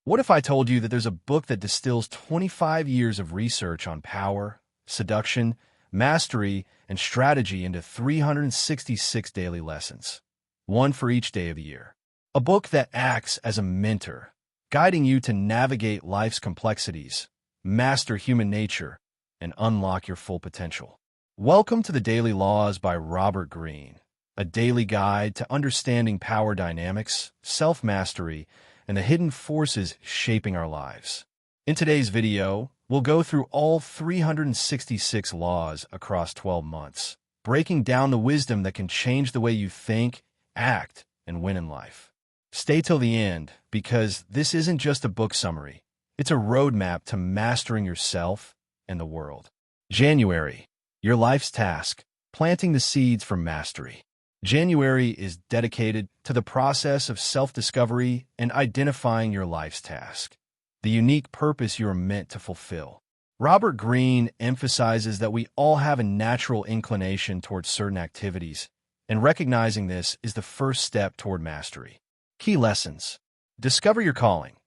What if I told you that there's a book that distills 25 years of research on power, seduction, mastery, and strategy into 366 daily lessons, one for each day of the year? A book that acts as a mentor, guiding you to navigate life's complexities, master human nature, and unlock your full potential. Welcome to the Daily Laws by Robert Greene, a daily guide to understanding power dynamics, self-mastery, and the hidden forces shaping our lives. In today's video, we'll go through all 366 laws across 12 months, breaking down the wisdom that can change the way you think, act, and win in life. Stay till the end, because this isn't just a book summary. It's a roadmap to mastering yourself and the world. January, your life's task, planting the seeds for mastery. January is dedicated to the process of self-discovery and identifying your life's task, the unique purpose you are meant to fulfill. Robert Greene emphasizes that we all have a natural inclination towards certain activities, and recognizing this is the first step toward mastery. Key lessons. Discover your calling.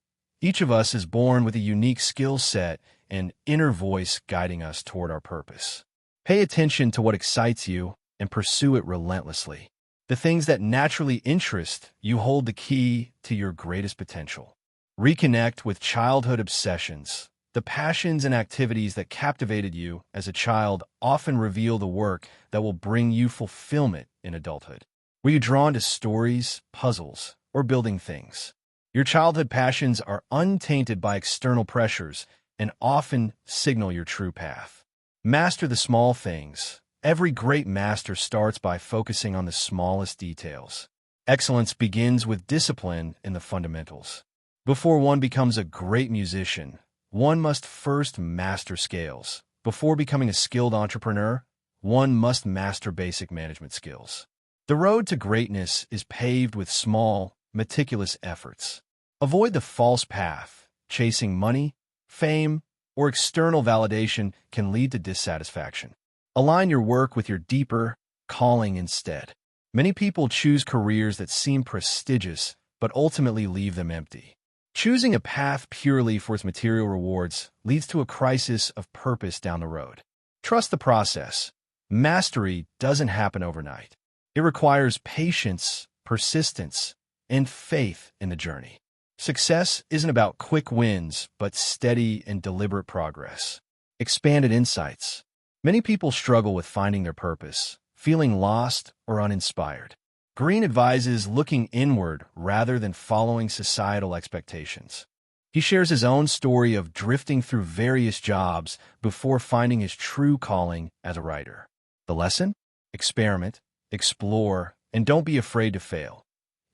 Each of us is born with a unique skill set and inner voice guiding us toward our purpose. Pay attention to what excites you and pursue it relentlessly. The things that naturally interest you hold the key to your greatest potential. Reconnect with childhood obsessions. The passions and activities that captivated you as a child often reveal the work that will bring you fulfillment in adulthood. Were you drawn to stories, puzzles, or building things? Your childhood passions are untainted by external pressures and often signal your true path. Master the small things. Every great master starts by focusing on the smallest details. Excellence begins with discipline in the fundamentals. Before one becomes a great musician, one must first master scales. Before becoming a skilled entrepreneur, one must master basic management skills. The road to greatness is paved with small, meticulous efforts. Avoid the false path. Chasing money, fame, or external validation can lead to dissatisfaction. Align your work with your deeper calling instead. Many people choose careers that seem prestigious, but ultimately leave them empty. Choosing a path purely for its material rewards leads to a crisis of purpose down the road. Trust the process. Mastery doesn't happen overnight. It requires patience, persistence, and faith in the journey. Success isn't about quick wins, but steady and deliberate progress. Expanded insights. Many people struggle with finding their purpose, feeling lost or uninspired. Greene advises looking inward rather than following societal expectations. He shares his own story of drifting through various jobs before finding his true calling as a writer. The lesson? Experiment, explore, and don't be afraid to fail.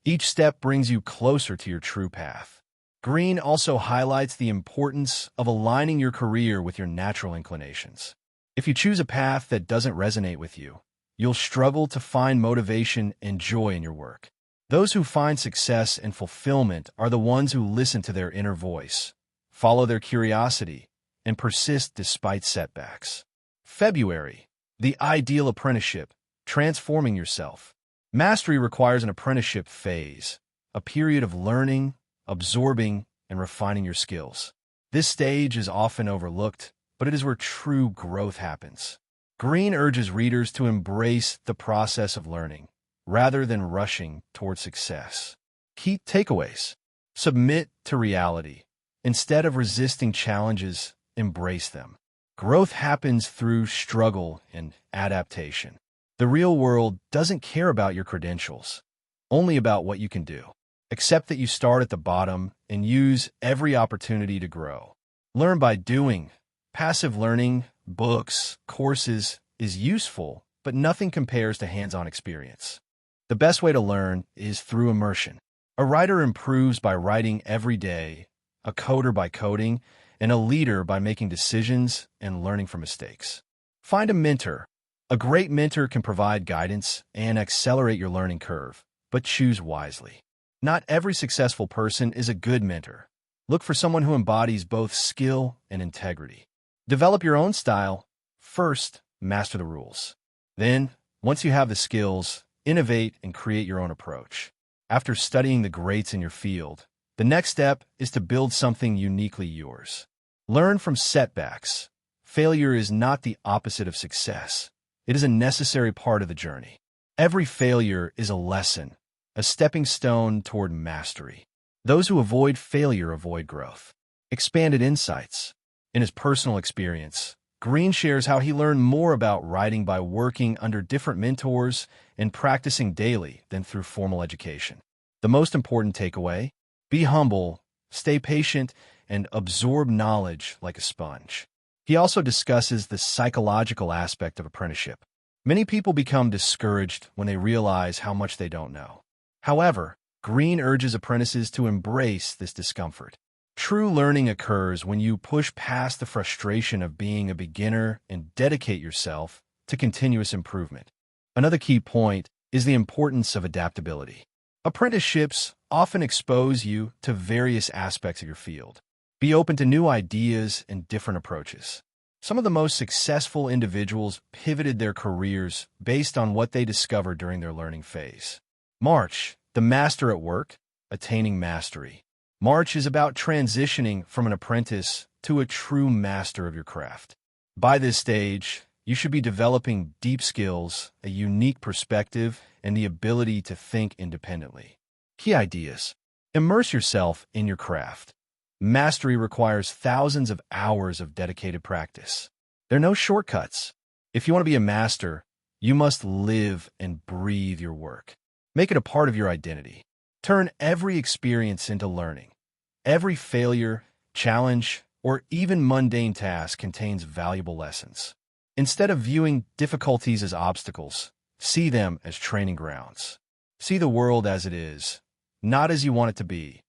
Each step brings you closer to your true path. Greene also highlights the importance of aligning your career with your natural inclinations. If you choose a path that doesn't resonate with you, you'll struggle to find motivation and joy in your work. Those who find success and fulfillment are the ones who listen to their inner voice, follow their curiosity, and persist despite setbacks. February, the ideal apprenticeship, transforming yourself. Mastery requires an apprenticeship phase, a period of learning, absorbing, and refining your skills. This stage is often overlooked, but it is where true growth happens. Greene urges readers to embrace the process of learning, rather than rushing toward success. Key takeaways. Submit to reality. Instead of resisting challenges, embrace them. Growth happens through struggle and adaptation. The real world doesn't care about your credentials, only about what you can do. Accept that you start at the bottom and use every opportunity to grow. Learn by doing. Passive learning, books, courses is useful, but nothing compares to hands-on experience. The best way to learn is through immersion. A writer improves by writing every day, a coder by coding, and a leader by making decisions and learning from mistakes. Find a mentor. A great mentor can provide guidance and accelerate your learning curve, but choose wisely. Not every successful person is a good mentor. Look for someone who embodies both skill and integrity. Develop your own style. First, master the rules. Then, once you have the skills, innovate and create your own approach. After studying the greats in your field, The next step is to build something uniquely yours. Learn from setbacks. Failure is not the opposite of success. It is a necessary part of the journey. Every failure is a lesson, a stepping stone toward mastery. Those who avoid failure avoid growth. Expanded insights. In his personal experience, Greene shares how he learned more about writing by working under different mentors and practicing daily than through formal education. The most important takeaway? Be humble, stay patient, and absorb knowledge like a sponge. He also discusses the psychological aspect of apprenticeship. Many people become discouraged when they realize how much they don't know. However, Greene urges apprentices to embrace this discomfort. True learning occurs when you push past the frustration of being a beginner and dedicate yourself to continuous improvement. Another key point is the importance of adaptability. Apprenticeships often expose you to various aspects of your field. Be open to new ideas and different approaches. Some of the most successful individuals pivoted their careers based on what they discovered during their learning phase. March, the master at work, attaining mastery. March is about transitioning from an apprentice to a true master of your craft. By this stage, you should be developing deep skills, a unique perspective, and the ability to think independently. Key ideas. Immerse yourself in your craft. Mastery requires thousands of hours of dedicated practice. There are no shortcuts. If you want to be a master, you must live and breathe your work. Make it a part of your identity. Turn every experience into learning. Every failure, challenge, or even mundane task contains valuable lessons. Instead of viewing difficulties as obstacles, see them as training grounds. See the world as it is, not as you want it to be.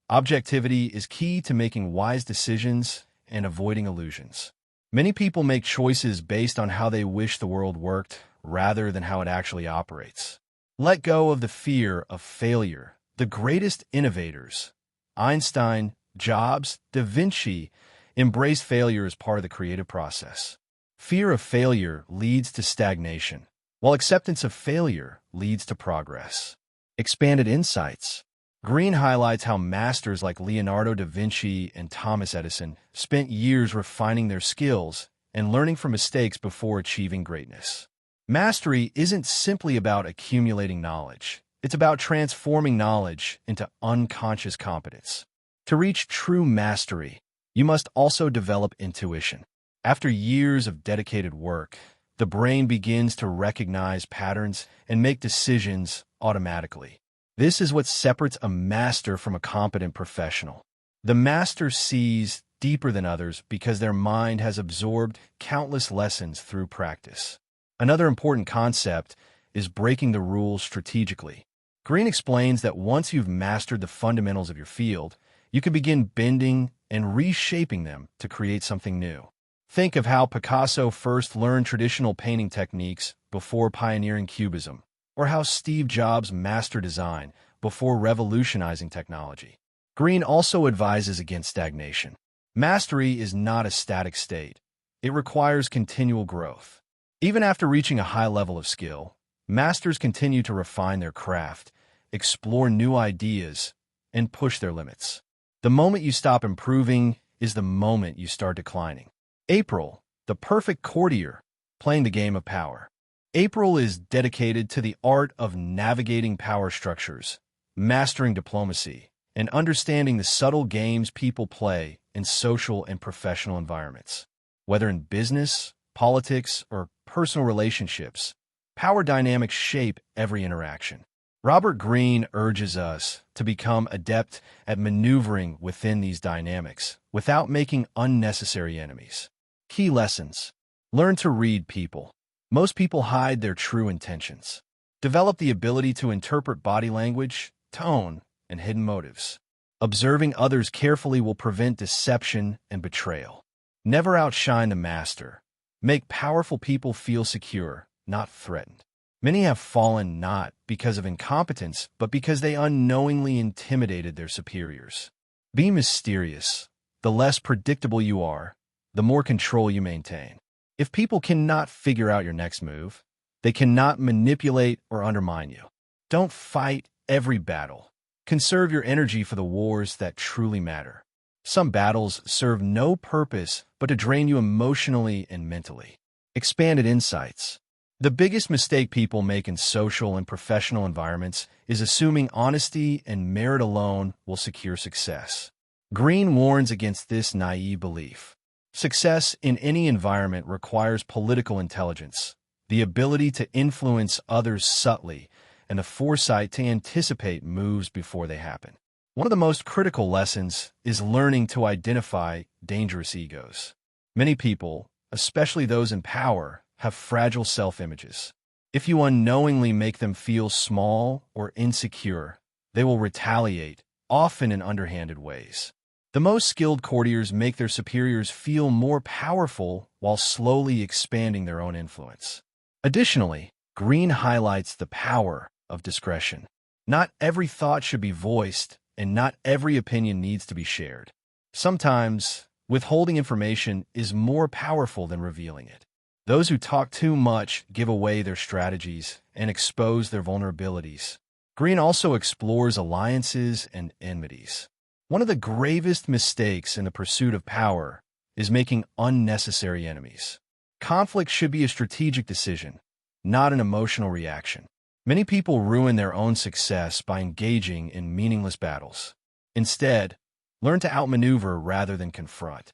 Objectivity is key to making wise decisions and avoiding illusions. Many people make choices based on how they wish the world worked rather than how it actually operates. Let go of the fear of failure. The greatest innovators, Einstein, Jobs, Da Vinci, embraced failure as part of the creative process. Fear of failure leads to stagnation, while acceptance of failure leads to progress. Expanded insights. Greene highlights how masters like Leonardo da Vinci and Thomas Edison spent years refining their skills and learning from mistakes before achieving greatness. Mastery isn't simply about accumulating knowledge. It's about transforming knowledge into unconscious competence. To reach true mastery, you must also develop intuition. After years of dedicated work, the brain begins to recognize patterns and make decisions automatically. This is what separates a master from a competent professional. The master sees deeper than others because their mind has absorbed countless lessons through practice. Another important concept is breaking the rules strategically. Greene explains that once you've mastered the fundamentals of your field, you can begin bending and reshaping them to create something new. Think of how Picasso first learned traditional painting techniques before pioneering Cubism, or how Steve Jobs mastered design before revolutionizing technology. Greene also advises against stagnation. Mastery is not a static state. It requires continual growth. Even after reaching a high level of skill, masters continue to refine their craft, explore new ideas, and push their limits. The moment you stop improving is the moment you start declining. April, the perfect courtier, playing the game of power. April is dedicated to the art of navigating power structures, mastering diplomacy, and understanding the subtle games people play in social and professional environments. Whether in business, politics, or personal relationships, power dynamics shape every interaction. Robert Greene urges us to become adept at maneuvering within these dynamics without making unnecessary enemies. Key lessons. Learn to read people. Most people hide their true intentions. Develop the ability to interpret body language, tone, and hidden motives. Observing others carefully will prevent deception and betrayal. Never outshine the master. Make powerful people feel secure, not threatened. Many have fallen not because of incompetence, but because they unknowingly intimidated their superiors. Be mysterious. The less predictable you are, the more control you maintain. If people cannot figure out your next move, they cannot manipulate or undermine you. Don't fight every battle. Conserve your energy for the wars that truly matter. Some battles serve no purpose but to drain you emotionally and mentally. Expanded insights. The biggest mistake people make in social and professional environments is assuming honesty and merit alone will secure success. Greene warns against this naive belief. Success in any environment requires political intelligence, the ability to influence others subtly, and the foresight to anticipate moves before they happen. One of the most critical lessons is learning to identify dangerous egos. Many people, especially those in power, have fragile self-images. If you unknowingly make them feel small or insecure, they will retaliate, often in underhanded ways. The most skilled courtiers make their superiors feel more powerful while slowly expanding their own influence. Additionally, Greene highlights the power of discretion. Not every thought should be voiced, and not every opinion needs to be shared. Sometimes, withholding information is more powerful than revealing it. Those who talk too much give away their strategies and expose their vulnerabilities. Greene also explores alliances and enmities. One of the gravest mistakes in the pursuit of power is making unnecessary enemies. Conflict should be a strategic decision, not an emotional reaction. Many people ruin their own success by engaging in meaningless battles. Instead, learn to outmaneuver rather than confront.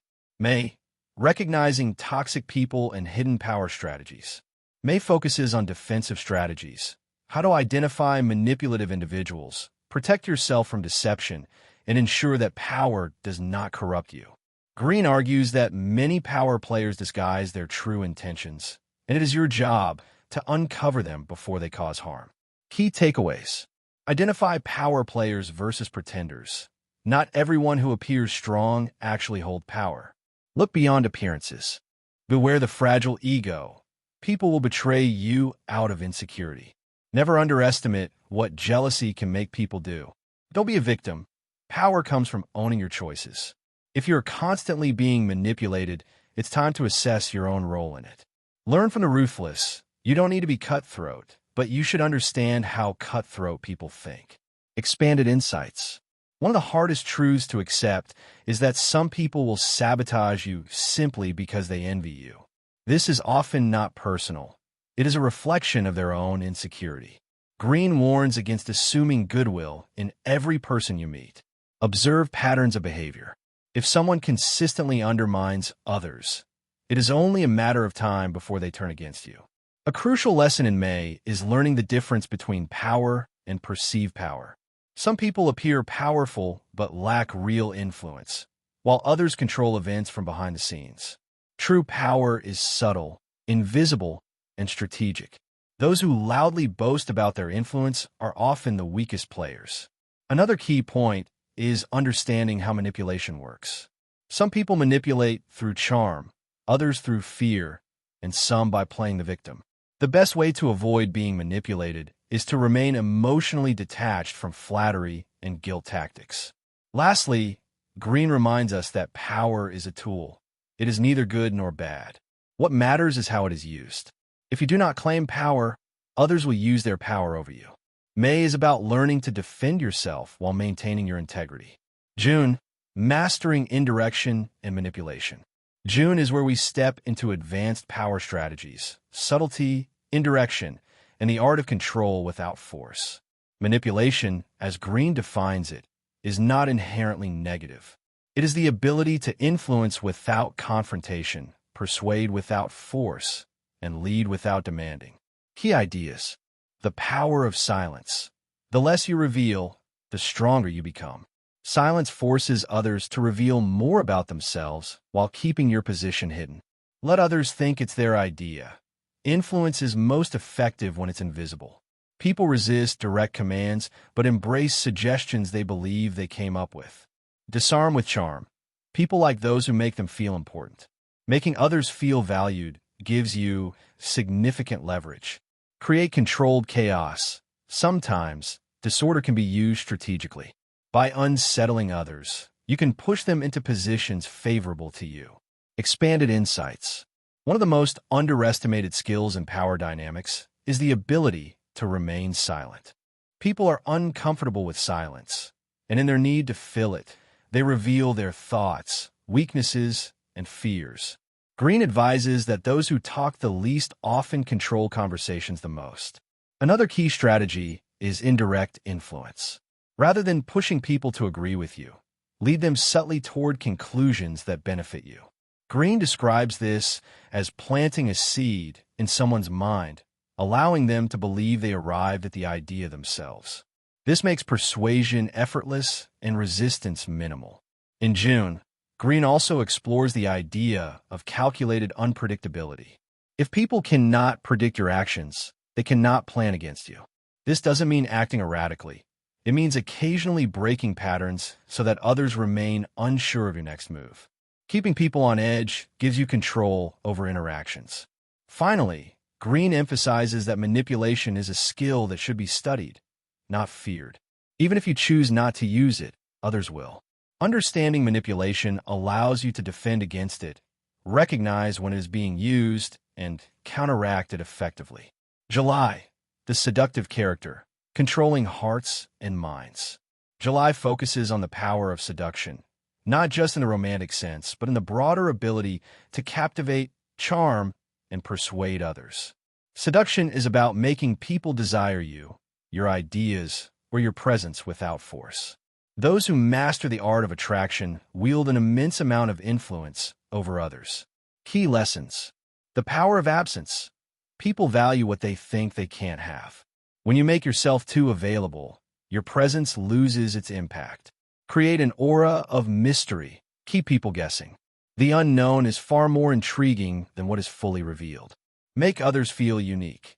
Recognizing toxic people and hidden power strategies. May focuses on defensive strategies, how to identify manipulative individuals, protect yourself from deception, and ensure that power does not corrupt you. Greene argues that many power players disguise their true intentions, and it is your job to uncover them before they cause harm. Key takeaways. Identify power players versus pretenders. Not everyone who appears strong actually holds power. Look beyond appearances. Beware the fragile ego. People will betray you out of insecurity. Never underestimate what jealousy can make people do. Don't be a victim. Power comes from owning your choices. If you're constantly being manipulated, it's time to assess your own role in it. Learn from the ruthless. You don't need to be cutthroat, but you should understand how cutthroat people think. Expanded insights. One of the hardest truths to accept is that some people will sabotage you simply because they envy you. This is often not personal. It is a reflection of their own insecurity. Greene warns against assuming goodwill in every person you meet. Observe patterns of behavior. If someone consistently undermines others, it is only a matter of time before they turn against you. A crucial lesson in May is learning the difference between power and perceived power. Some people appear powerful but lack real influence, while others control events from behind the scenes. True power is subtle, invisible, and strategic. Those who loudly boast about their influence are often the weakest players. Another key point is understanding how manipulation works. Some people manipulate through charm, others through fear, and some by playing the victim. The best way to avoid being manipulated is to remain emotionally detached from flattery and guilt tactics. Lastly, Greene reminds us that power is a tool. It is neither good nor bad. What matters is how it is used. If you do not claim power, others will use their power over you. May is about learning to defend yourself while maintaining your integrity. June, mastering indirection and manipulation. June is where we step into advanced power strategies, subtlety, indirection, and the art of control without force. Manipulation, as Greene defines it, is not inherently negative. It is the ability to influence without confrontation, persuade without force, and lead without demanding. Key ideas. The power of silence. The less you reveal, the stronger you become. Silence forces others to reveal more about themselves while keeping your position hidden. Let others think it's their idea. Influence is most effective when it's invisible. People resist direct commands, but embrace suggestions they believe they came up with. Disarm with charm. People like those who make them feel important. Making others feel valued gives you significant leverage. Create controlled chaos. Sometimes, disorder can be used strategically. By unsettling others, you can push them into positions favorable to you. Expanded insights. One of the most underestimated skills in power dynamics is the ability to remain silent. People are uncomfortable with silence, and in their need to fill it, they reveal their thoughts, weaknesses, and fears. Greene advises that those who talk the least often control conversations the most. Another key strategy is indirect influence. Rather than pushing people to agree with you, lead them subtly toward conclusions that benefit you. Greene describes this as planting a seed in someone's mind, allowing them to believe they arrived at the idea themselves. This makes persuasion effortless and resistance minimal. In June, Greene also explores the idea of calculated unpredictability. If people cannot predict your actions, they cannot plan against you. This doesn't mean acting erratically. It means occasionally breaking patterns so that others remain unsure of your next move. Keeping people on edge gives you control over interactions. Finally, Greene emphasizes that manipulation is a skill that should be studied, not feared. Even if you choose not to use it, others will. Understanding manipulation allows you to defend against it, recognize when it is being used, and counteract it effectively. July, the seductive character, controlling hearts and minds. July focuses on the power of seduction, not just in the romantic sense, but in the broader ability to captivate, charm, and persuade others. Seduction is about making people desire you, your ideas, or your presence without force. Those who master the art of attraction wield an immense amount of influence over others. Key lessons. The power of absence. People value what they think they can't have. When you make yourself too available, your presence loses its impact. Create an aura of mystery. Keep people guessing. The unknown is far more intriguing than what is fully revealed. Make others feel unique.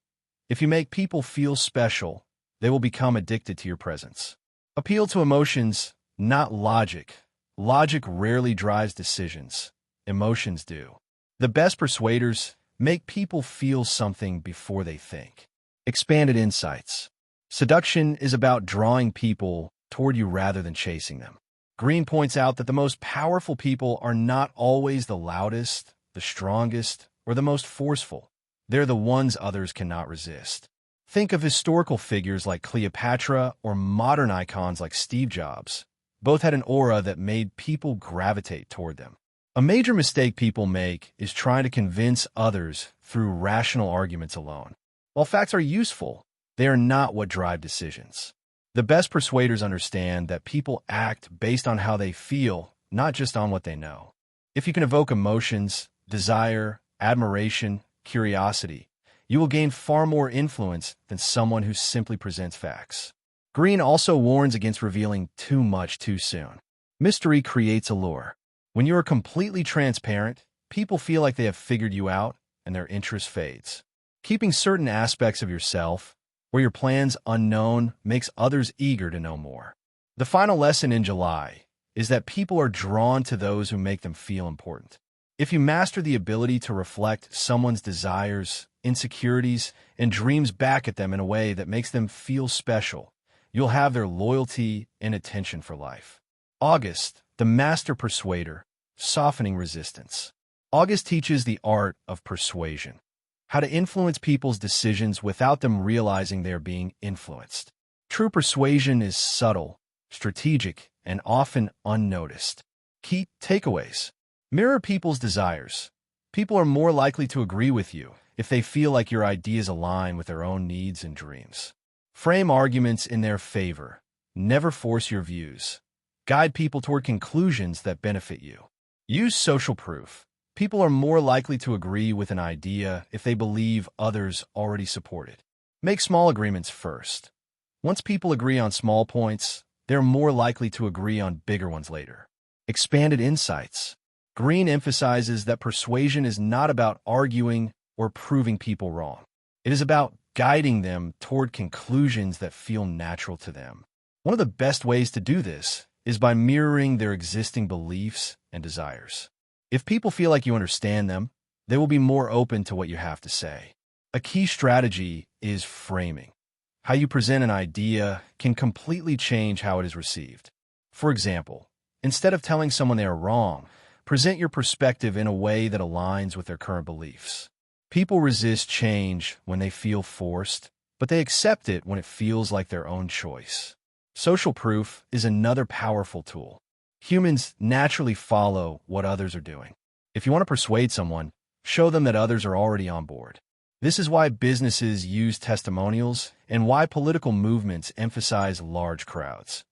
If you make people feel special, they will become addicted to your presence. Appeal to emotions, not logic. Logic rarely drives decisions. Emotions do. The best persuaders make people feel something before they think. Expanded insights. Seduction is about drawing people toward you rather than chasing them. Greene points out that the most powerful people are not always the loudest, the strongest, or the most forceful. They're the ones others cannot resist. Think of historical figures like Cleopatra or modern icons like Steve Jobs. Both had an aura that made people gravitate toward them. A major mistake people make is trying to convince others through rational arguments alone. While facts are useful, they are not what drive decisions. The best persuaders understand that people act based on how they feel, not just on what they know. If you can evoke emotions, desire, admiration, curiosity, you will gain far more influence than someone who simply presents facts. Greene also warns against revealing too much too soon. Mystery creates allure. When you are completely transparent, people feel like they have figured you out, and their interest fades. Keeping certain aspects of yourself or your plans unknown makes others eager to know more. The final lesson in July is that people are drawn to those who make them feel important. If you master the ability to reflect someone's desires, insecurities, and dreams back at them in a way that makes them feel special, you'll have their loyalty and attention for life. August, the master persuader, softening resistance. August teaches the art of persuasion, how to influence people's decisions without them realizing they are being influenced. True persuasion is subtle, strategic, and often unnoticed. Key takeaways. Mirror people's desires. People are more likely to agree with you if they feel like your ideas align with their own needs and dreams. Frame arguments in their favor. Never force your views. Guide people toward conclusions that benefit you. Use social proof. People are more likely to agree with an idea if they believe others already support it. Make small agreements first. Once people agree on small points, they're more likely to agree on bigger ones later. Expanded insights. Greene emphasizes that persuasion is not about arguing or proving people wrong. It is about guiding them toward conclusions that feel natural to them. One of the best ways to do this is by mirroring their existing beliefs and desires. If people feel like you understand them, they will be more open to what you have to say. A key strategy is framing. How you present an idea can completely change how it is received. For example, instead of telling someone they are wrong, present your perspective in a way that aligns with their current beliefs. People resist change when they feel forced, but they accept it when it feels like their own choice. Social proof is another powerful tool. Humans naturally follow what others are doing. If you want to persuade someone, show them that others are already on board. This is why businesses use testimonials and why political movements emphasize large crowds.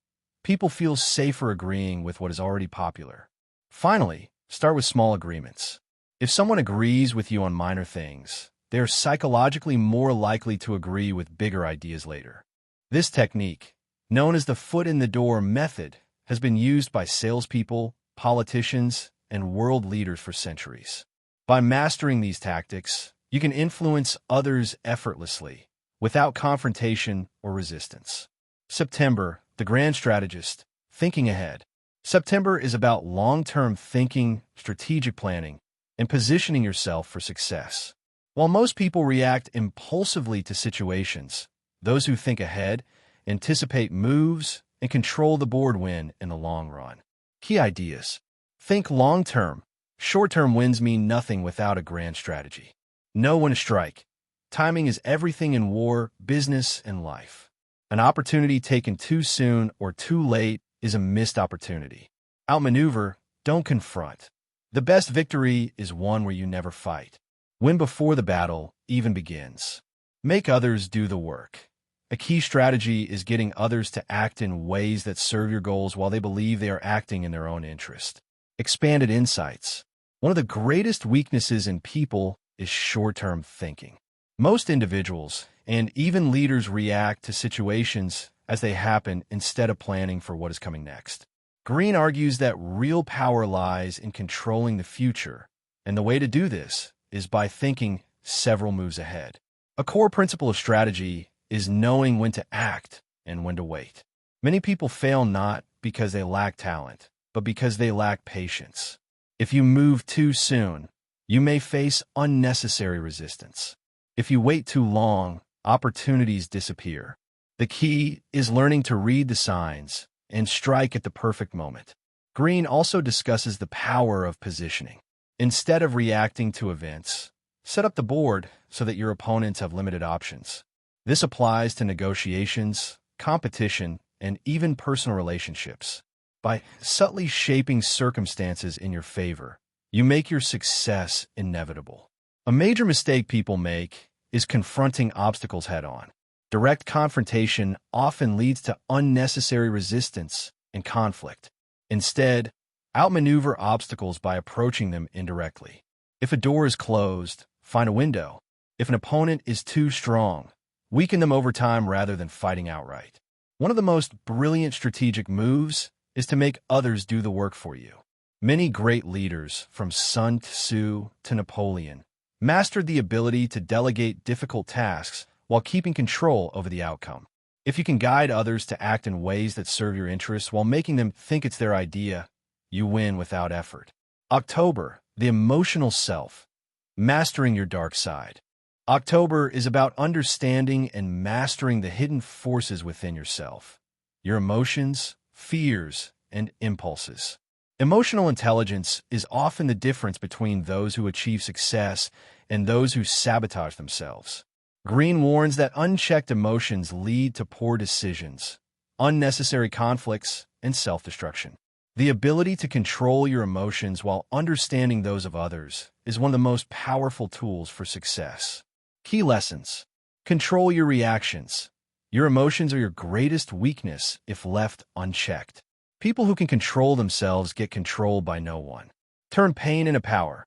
People feel safer agreeing with what is already popular. Finally, start with small agreements. If someone agrees with you on minor things, they are psychologically more likely to agree with bigger ideas later. This technique, known as the foot-in-the-door method, has been used by salespeople, politicians, and world leaders for centuries. By mastering these tactics, you can influence others effortlessly, without confrontation or resistance. September, the grand strategist, thinking ahead. September is about long-term thinking, strategic planning, and positioning yourself for success. While most people react impulsively to situations, those who think ahead anticipate moves and control the board win in the long run. Key ideas. Think long-term. Short-term wins mean nothing without a grand strategy. Know when to strike. Timing is everything in war, business, and life. An opportunity taken too soon or too late is a missed opportunity. Outmaneuver, don't confront. The best victory is one where you never fight. Win before the battle even begins. Make others do the work. A key strategy is getting others to act in ways that serve your goals while they believe they are acting in their own interest. Expanded insights. One of the greatest weaknesses in people is short-term thinking. Most individuals, and even leaders, react to situations as they happen instead of planning for what is coming next. Greene argues that real power lies in controlling the future, and the way to do this is by thinking several moves ahead. A core principle of strategy is knowing when to act and when to wait. Many people fail not because they lack talent, but because they lack patience. If you move too soon, you may face unnecessary resistance. If you wait too long, opportunities disappear. The key is learning to read the signs and strike at the perfect moment. Greene also discusses the power of positioning. Instead of reacting to events, set up the board so that your opponents have limited options. This applies to negotiations, competition, and even personal relationships. By subtly shaping circumstances in your favor, you make your success inevitable. A major mistake people make is confronting obstacles head-on. Direct confrontation often leads to unnecessary resistance and conflict. Instead, outmaneuver obstacles by approaching them indirectly. If a door is closed, find a window. If an opponent is too strong, weaken them over time rather than fighting outright. One of the most brilliant strategic moves is to make others do the work for you. Many great leaders, from Sun Tzu to Napoleon, mastered the ability to delegate difficult tasks while keeping control over the outcome. If you can guide others to act in ways that serve your interests while making them think it's their idea, you win without effort. October, the emotional self, mastering your dark side. October is about understanding and mastering the hidden forces within yourself, your emotions, fears, and impulses. Emotional intelligence is often the difference between those who achieve success and those who sabotage themselves. Greene warns that unchecked emotions lead to poor decisions, unnecessary conflicts, and self-destruction. The ability to control your emotions while understanding those of others is one of the most powerful tools for success. Key lessons. Control your reactions. Your emotions are your greatest weakness if left unchecked. People who can control themselves get controlled by no one. Turn pain into power.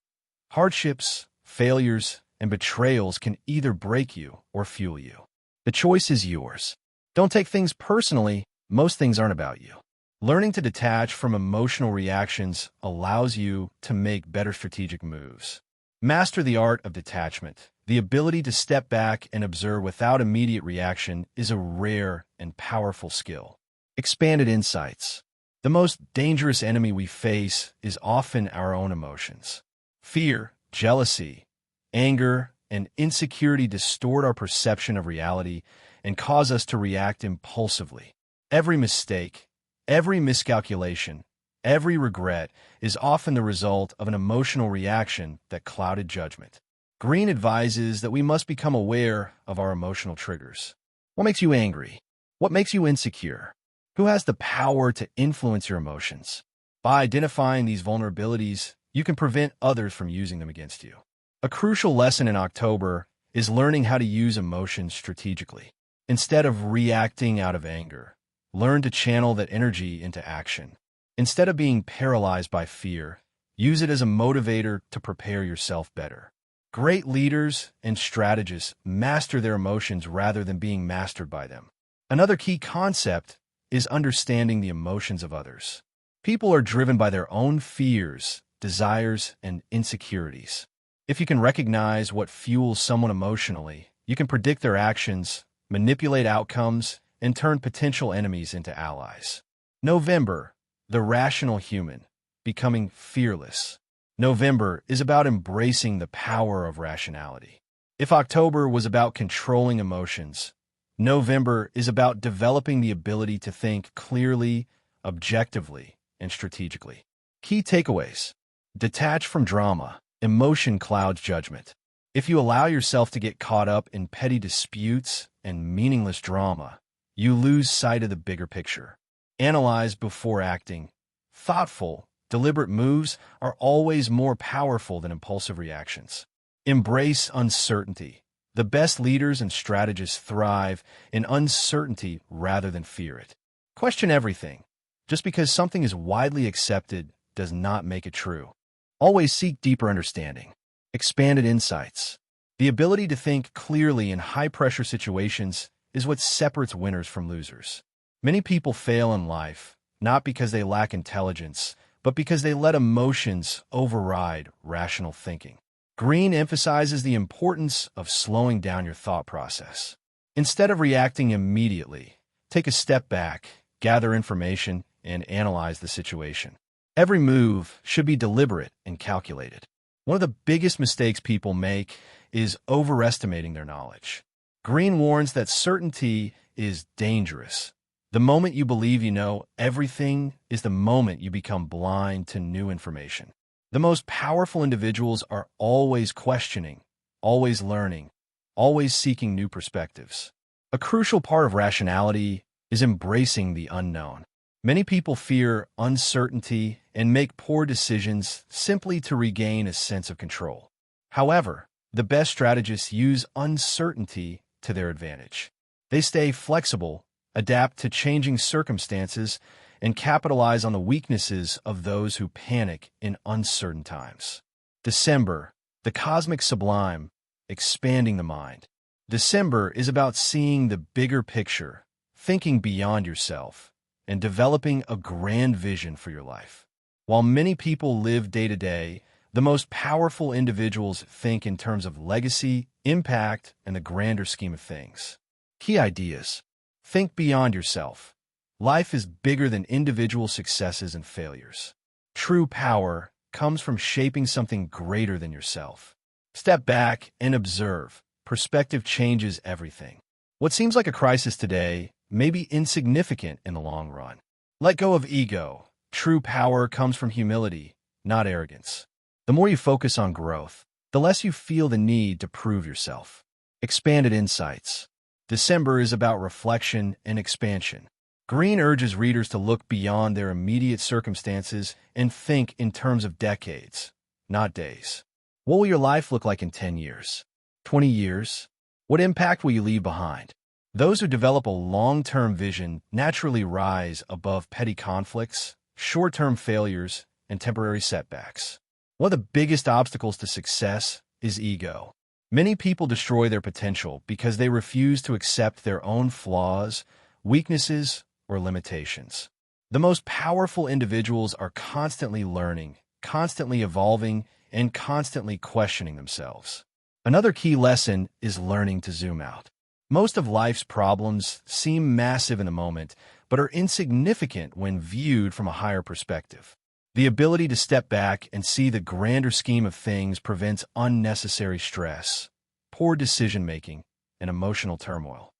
Hardships, failures, and betrayals can either break you or fuel you. The choice is yours. Don't take things personally. Most things aren't about you. Learning to detach from emotional reactions allows you to make better strategic moves. Master the art of detachment. The ability to step back and observe without immediate reaction is a rare and powerful skill. Expanded insights. The most dangerous enemy we face is often our own emotions. Fear, jealousy, anger, and insecurity distort our perception of reality and cause us to react impulsively. Every mistake, every miscalculation, every regret is often the result of an emotional reaction that clouded judgment. Greene advises that we must become aware of our emotional triggers. What makes you angry? What makes you insecure? Who has the power to influence your emotions? By identifying these vulnerabilities, you can prevent others from using them against you. A crucial lesson in October is learning how to use emotions strategically. Instead of reacting out of anger, learn to channel that energy into action. Instead of being paralyzed by fear, use it as a motivator to prepare yourself better. Great leaders and strategists master their emotions rather than being mastered by them. Another key concept is understanding the emotions of others. People are driven by their own fears, desires, and insecurities. If you can recognize what fuels someone emotionally, you can predict their actions, manipulate outcomes, and turn potential enemies into allies. November, the rational human, becoming fearless. November is about embracing the power of rationality. If October was about controlling emotions, November is about developing the ability to think clearly, objectively, and strategically. Key takeaways. Detach from drama. Emotion clouds judgment. If you allow yourself to get caught up in petty disputes and meaningless drama, you lose sight of the bigger picture. Analyze before acting. Thoughtful, deliberate moves are always more powerful than impulsive reactions. Embrace uncertainty. The best leaders and strategists thrive in uncertainty rather than fear it. Question everything. Just because something is widely accepted does not make it true. Always seek deeper understanding. Expanded insights. The ability to think clearly in high-pressure situations is what separates winners from losers. Many people fail in life, not because they lack intelligence, but because they let emotions override rational thinking. Greene emphasizes the importance of slowing down your thought process. Instead of reacting immediately, take a step back, gather information, and analyze the situation. Every move should be deliberate and calculated. One of the biggest mistakes people make is overestimating their knowledge. Greene warns that certainty is dangerous. The moment you believe you know everything is the moment you become blind to new information. The most powerful individuals are always questioning, always learning, always seeking new perspectives. A crucial part of rationality is embracing the unknown. Many people fear uncertainty and make poor decisions simply to regain a sense of control. However, the best strategists use uncertainty to their advantage. They stay flexible, adapt to changing circumstances, and capitalize on the weaknesses of those who panic in uncertain times. December, the cosmic sublime, expanding the mind. December is about seeing the bigger picture, thinking beyond yourself, and developing a grand vision for your life. While many people live day to day, the most powerful individuals think in terms of legacy, impact, and the grander scheme of things. Key ideas. Think beyond yourself. Life is bigger than individual successes and failures. True power comes from shaping something greater than yourself. Step back and observe. Perspective changes everything. What seems like a crisis today may be insignificant in the long run. Let go of ego. True power comes from humility, not arrogance. The more you focus on growth, the less you feel the need to prove yourself. Expanded insights. December is about reflection and expansion. Greene urges readers to look beyond their immediate circumstances and think in terms of decades, not days. What will your life look like in 10 years? 20 years? What impact will you leave behind? Those who develop a long-term vision naturally rise above petty conflicts, short-term failures, and temporary setbacks. One of the biggest obstacles to success is ego. Many people destroy their potential because they refuse to accept their own flaws, weaknesses, or limitations. The most powerful individuals are constantly learning, constantly evolving, and constantly questioning themselves. Another key lesson is learning to zoom out. Most of life's problems seem massive in the moment, but are insignificant when viewed from a higher perspective. The ability to step back and see the grander scheme of things prevents unnecessary stress, poor decision-making, and emotional turmoil.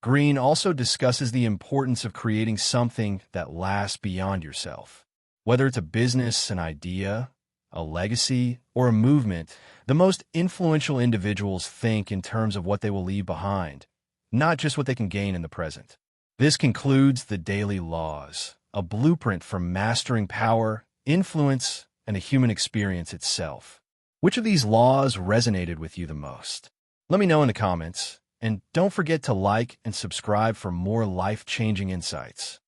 Greene also discusses the importance of creating something that lasts beyond yourself. Whether it's a business, an idea, a legacy, or a movement, the most influential individuals think in terms of what they will leave behind, not just what they can gain in the present. This concludes the daily laws, a blueprint for mastering power, influence, and the human experience itself. Which of these laws resonated with you the most? Let me know in the comments, and don't forget to like and subscribe for more life-changing insights.